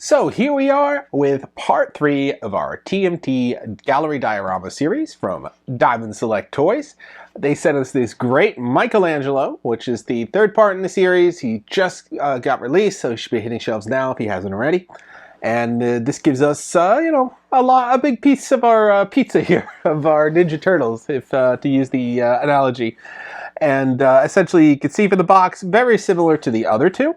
So here we are with part 3 of our TMNT gallery diorama series from Diamond Select Toys. They sent us this great Michelangelo, which is the third part in the series. He just got released, so he should be hitting shelves now if he hasn't already. And this gives us, a big piece of our pizza here, of our Ninja Turtles, if to use the analogy. And essentially, you can see from the box, very similar to the other two.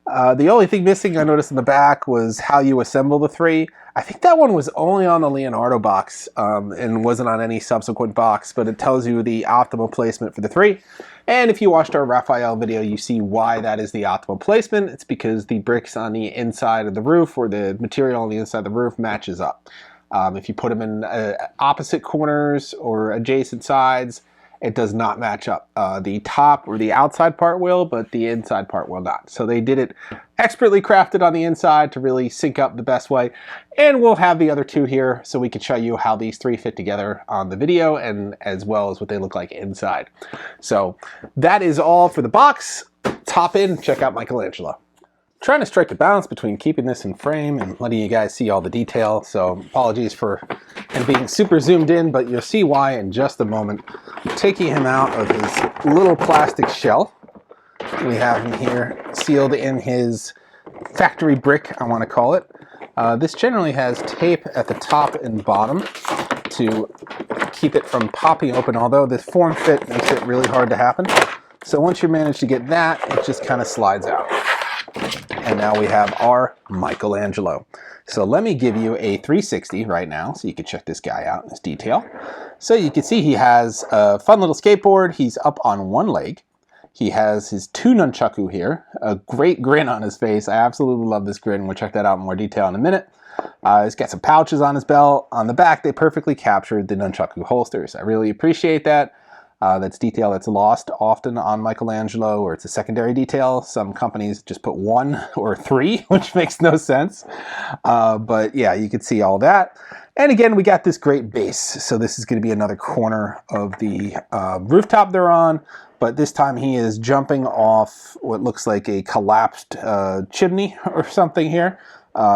The only thing missing I noticed in the back was how you assemble the three. I think that one was only on the Leonardo box and wasn't on any subsequent box, but it tells you the optimal placement for the three. And if you watched our Raphael video, you see why that is the optimal placement. It's because the bricks on the inside of the roof, or the material on the inside of the roof, matches up. If you put them in opposite corners or adjacent sides, it does not match up. The top or the outside part will, but the inside part will not. So they did it expertly crafted on the inside to really sync up the best way. And we'll have the other two here so we can show you how these three fit together on the video, and as well as what they look like inside. So that is all for the box. Let's hop in and check out Michelangelo. Trying to strike a balance between keeping this in frame and letting you guys see all the detail, so apologies for him being super zoomed in, but you'll see why in just a moment. Taking him out of his little plastic shell, we have him here sealed in his factory brick, I want to call it. This generally has tape at the top and bottom to keep it from popping open, although this form fit makes it really hard to happen. So once you manage to get that, it just kind of slides out. And now we have our Michelangelo. So let me give you a 360 right now so you can check this guy out in his detail. So you can see he has a fun little skateboard. He's up on one leg. He has his two nunchaku here, a great grin on his face. I absolutely love this grin. We'll check that out in more detail in a minute. He's got some pouches on his belt. On the back, they perfectly captured the nunchaku holsters. I really appreciate that. That's detail that's lost often on Michelangelo, or it's a secondary detail. Some companies just put one or three, which makes no sense. But yeah, you can see all that. And again, we got this great base. So this is going to be another corner of the rooftop they're on. But this time he is jumping off what looks like a collapsed chimney or something here.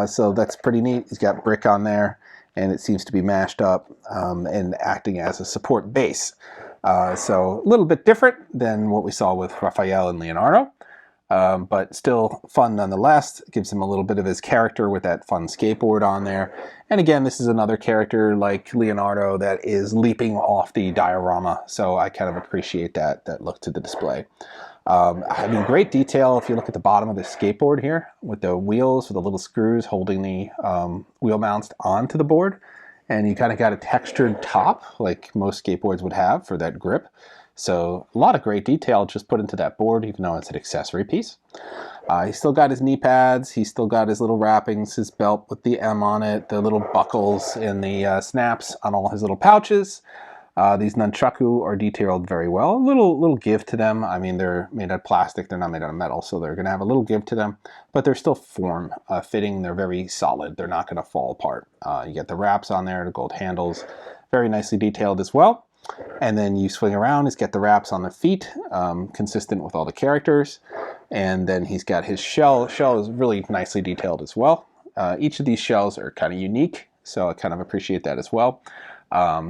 So that's pretty neat. He's got brick on there, and it seems to be mashed up and acting as a support base. So a little bit different than what we saw with Raphael and Leonardo, but still fun nonetheless. It gives him a little bit of his character with that fun skateboard on there. And again, this is another character like Leonardo that is leaping off the diorama, so I kind of appreciate that look to the display. I mean, great detail if you look at the bottom of the skateboard here with the wheels, with the little screws holding the wheel mounts onto the board. And you kind of got a textured top like most skateboards would have for that grip. So a lot of great detail just put into that board, even though it's an accessory piece. He's still got his knee pads. He's still got his little wrappings, his belt with the M on it, the little buckles and the snaps on all his little pouches. These nunchaku are detailed very well. A little give to them. I mean, they're made out of plastic. They're not made out of metal, so they're going to have a little give to them. But they're still form fitting. They're very solid. They're not going to fall apart. You get the wraps on there, the gold handles. Very nicely detailed as well. And then you swing around. He's got the wraps on the feet, consistent with all the characters. And then he's got his shell. Shell is really nicely detailed as well. Each of these shells are kind of unique, so I kind of appreciate that as well.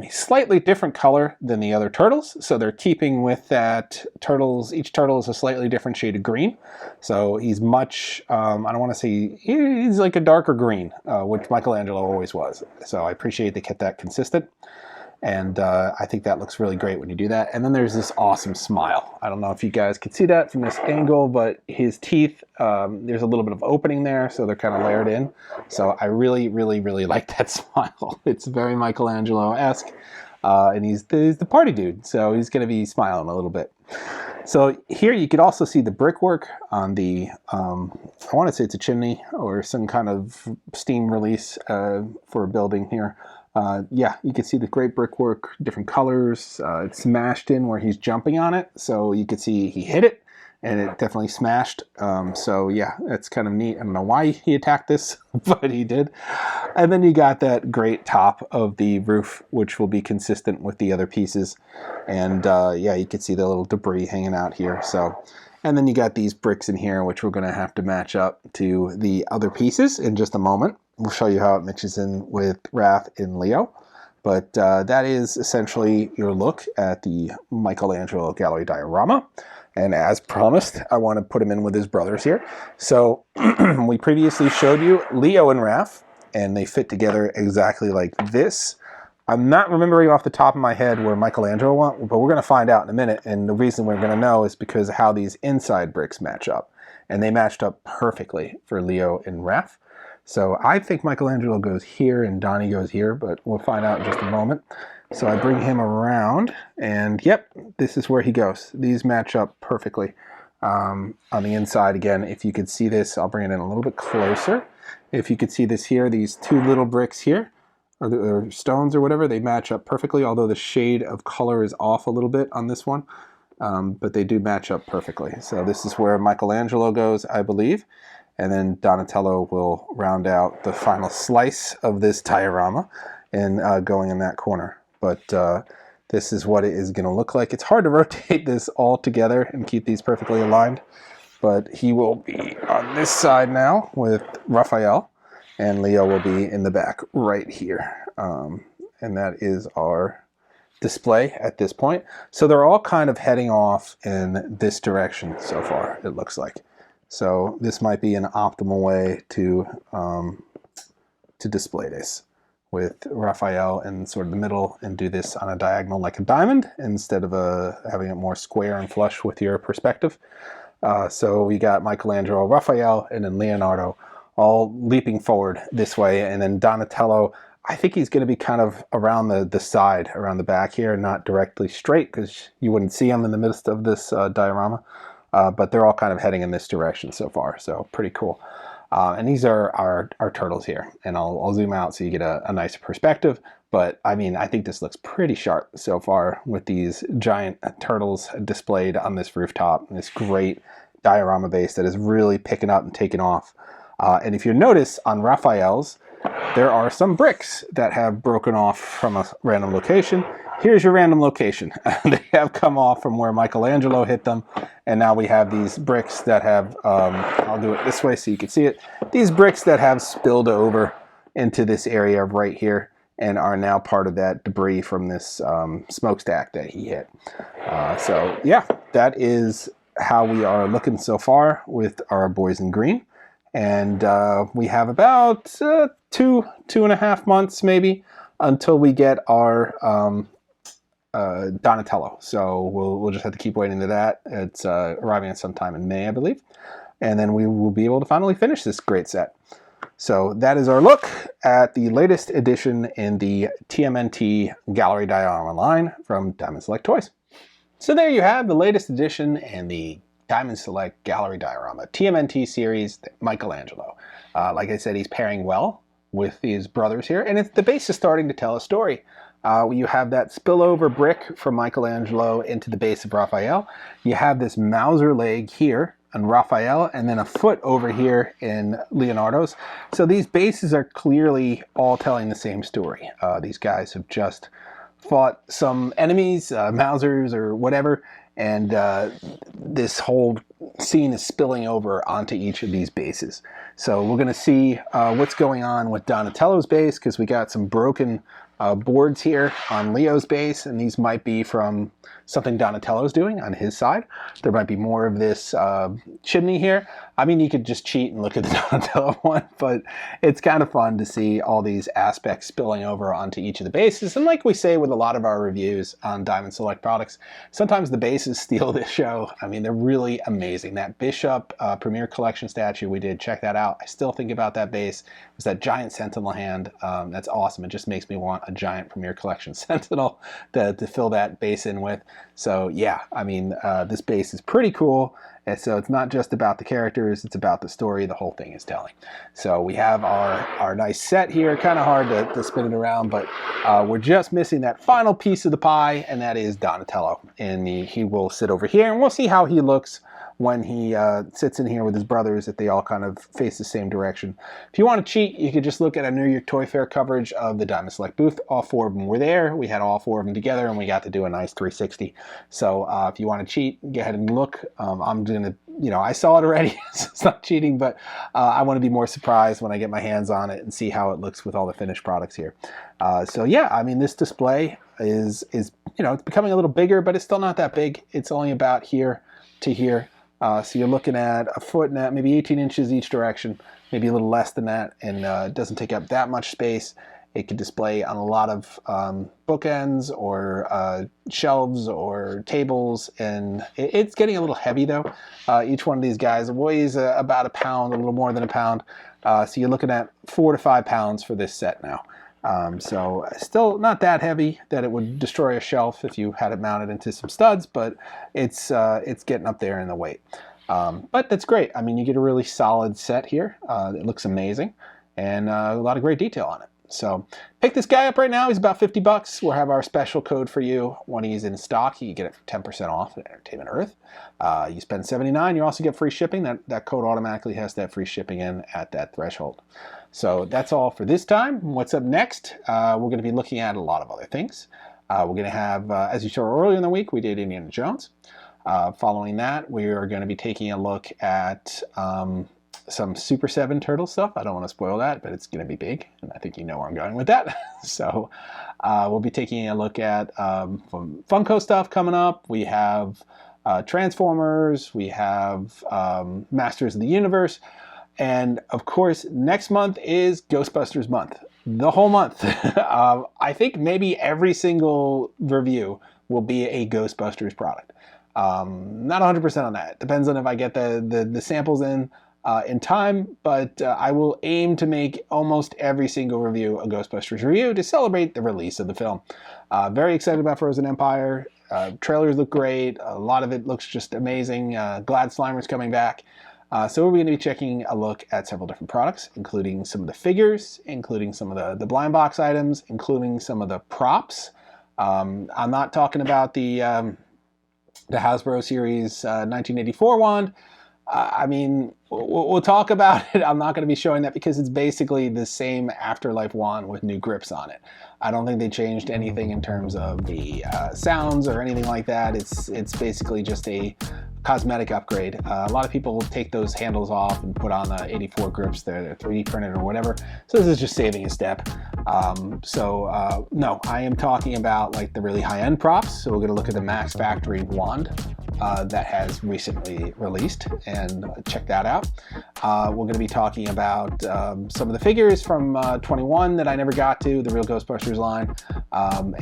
He's slightly different color than the other turtles, so they're keeping with that. Each turtle is a slightly different shade of green, so he's much, I don't want to say, he's like a darker green, which Michelangelo always was, so I appreciate they kept that consistent. And I think that looks really great when you do that. And then there's this awesome smile. I don't know if you guys can see that from this angle, but his teeth, there's a little bit of opening there, so they're kind of layered in. So I really, really, really like that smile. It's very Michelangelo-esque. And he's the party dude, so he's going to be smiling a little bit. So here you could also see the brickwork on the, I want to say it's a chimney or some kind of steam release for a building here. Yeah, you can see the great brickwork, different colors. It's smashed in where he's jumping on it, so you can see he hit it, and it definitely smashed. So yeah, that's kind of neat. I don't know why he attacked this, but he did. And then you got that great top of the roof, which will be consistent with the other pieces. And yeah, you can see the little debris hanging out here. So And then you got these bricks in here, which we're going to have to match up to the other pieces in just a moment. We'll show you how it mixes in with Raph and Leo. But that is essentially your look at the Michelangelo gallery diorama. And as promised, I want to put him in with his brothers here. So we previously showed you Leo and Raph, and they fit together exactly like this. I'm not remembering off the top of my head where Michelangelo went, but we're going to find out in a minute. And the reason we're going to know is because of how these inside bricks match up. And they matched up perfectly for Leo and Raph. So I think Michelangelo goes here and Donnie goes here, but we'll find out in just a moment. So I bring him around, and yep, this is where he goes. These match up perfectly. On the inside, again, if you could see this, I'll bring it in a little bit closer. If you could see this here, these two little bricks here, or stones or whatever, they match up perfectly, although the shade of color is off a little bit on this one. But they do match up perfectly. So this is where Michelangelo goes, I believe. And then Donatello will round out the final slice of this diorama and going in that corner. But this is what it is going to look like. It's hard to rotate this all together and keep these perfectly aligned. But he will be on this side now with Raphael, and Leo will be in the back right here. And that is our display at this point. So they're all kind of heading off in this direction so far, it looks like. So this might be an optimal way to display this, with Raphael in sort of the middle and do this on a diagonal like a diamond instead of having it more square and flush with your perspective. So we got Michelangelo, Raphael, and then Leonardo all leaping forward this way, and then Donatello, I think he's going to be kind of around the side, around the back here, not directly straight because you wouldn't see him in the midst of this diorama. But they're all kind of heading in this direction so far, so pretty cool. And these are our turtles here, and I'll zoom out so you get a nicer perspective. But I mean, I think this looks pretty sharp so far with these giant turtles displayed on this rooftop, and this great diorama base that is really picking up and taking off. And if you notice on Raphael's, there are some bricks that have broken off from a random location. Here's your random location. They have come off from where Michelangelo hit them, and now we have these bricks that have, I'll do it this way so you can see it, these bricks that have spilled over into this area right here and are now part of that debris from this smokestack that he hit. So yeah, that is how we are looking so far with our boys in green. And we have about 2.5 months maybe until we get our Donatello. So we'll just have to keep waiting to that. It's arriving at sometime in May, I believe. And then we will be able to finally finish this great set. So that is our look at the latest edition in the TMNT Gallery Diorama line from Diamond Select Toys. So there you have the latest edition in the Diamond Select Gallery Diorama TMNT series, Michelangelo. Like I said, he's pairing well with his brothers here, and the base is starting to tell a story. You have that spillover brick from Michelangelo into the base of Raphael. You have this Mauser leg here on Raphael, and then a foot over here in Leonardo's. So these bases are clearly all telling the same story. These guys have just fought some enemies, Mausers or whatever, and this whole scene is spilling over onto each of these bases. So we're going to see what's going on with Donatello's base, because we got some broken boards here on Leo's base, and these might be from something Donatello's doing on his side. There might be more of this chimney here. I mean, you could just cheat and look at the Donatello one, but it's kind of fun to see all these aspects spilling over onto each of the bases. And like we say with a lot of our reviews on Diamond Select products, sometimes the bases steal this show. I mean, they're really amazing. That Bishop Premier Collection statue we did, check that out. I still think about that base. It was that giant Sentinel hand. That's awesome. It just makes me want a giant Premier Collection Sentinel to fill that base in with. So yeah, I mean, this base is pretty cool. And so it's not just about the characters, it's about the story the whole thing is telling. So we have our nice set here. Kind of hard to spin it around, but we're just missing that final piece of the pie, and that is Donatello. And he will sit over here, and we'll see how he looks when he sits in here with his brothers, that they all kind of face the same direction. If you want to cheat, you could just look at a New York Toy Fair coverage of the Diamond Select booth. All 4 of them were there. We had all 4 of them together, and we got to do a nice 360. So if you want to cheat, go ahead and look. I'm going to, I saw it already, so it's not cheating, but I want to be more surprised when I get my hands on it and see how it looks with all the finished products here. So yeah, I mean, this display is it's becoming a little bigger, but it's still not that big. It's only about here to here. So you're looking at a foot and maybe 18 inches each direction, maybe a little less than that, and it doesn't take up that much space. It can display on a lot of bookends or shelves or tables, and it's getting a little heavy though. Each one of these guys weighs about a pound, a little more than a pound. So you're looking at 4 to 5 pounds for this set now. So still not that heavy that it would destroy a shelf if you had it mounted into some studs, but it's getting up there in the weight. But that's great. I mean, you get a really solid set here. It looks amazing, and a lot of great detail on it. So pick this guy up right now. He's about $50. We'll have our special code for you when he's in stock. You can get it for 10% off at Entertainment Earth. You spend $79, you also get free shipping. That code automatically has that free shipping in at that threshold. So that's all for this time. What's up next? We're going to be looking at a lot of other things. We're going to have, as you saw earlier in the week, we did Indiana Jones. Following that, we are going to be taking a look at some Super 7 Turtle stuff. I don't want to spoil that, but it's going to be big, and I think you know where I'm going with that. So we'll be taking a look at some Funko stuff coming up. We have Transformers. We have Masters of the Universe. And of course, next month is Ghostbusters month. The whole month. I think maybe every single review will be a Ghostbusters product. Not 100% on that. Depends on if I get the samples in time, but I will aim to make almost every single review a Ghostbusters review to celebrate the release of the film. Very excited about Frozen Empire. Trailers look great. A lot of it looks just amazing. Glad Slimer's coming back. So we're going to be checking a look at several different products, including some of the figures, including some of the blind box items, including some of the props. I'm not talking about the Hasbro Series 1984 wand. I mean, we'll talk about it. I'm not going to be showing that because it's basically the same Afterlife wand with new grips on it. I don't think they changed anything in terms of the sounds or anything like that. It's basically just a cosmetic upgrade. A lot of people take those handles off and put on the 84 grips. They're 3D printed or whatever. So this is just saving a step. No, I am talking about like the really high-end props. So we're going to look at the Max Factory wand that has recently released, and check that out. We're going to be talking about some of the figures from 21 that I never got to, the Real Ghostbusters line,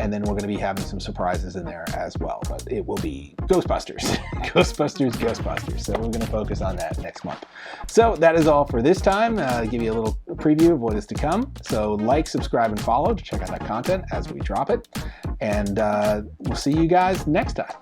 and then we're going to be having some surprises in there as well, but it will be Ghostbusters. Ghostbusters. So we're going to focus on that next month. So that is all for this time. Give you a little preview of what is to come. So like, subscribe, and follow to check out that content as we drop it. And we'll see you guys next time.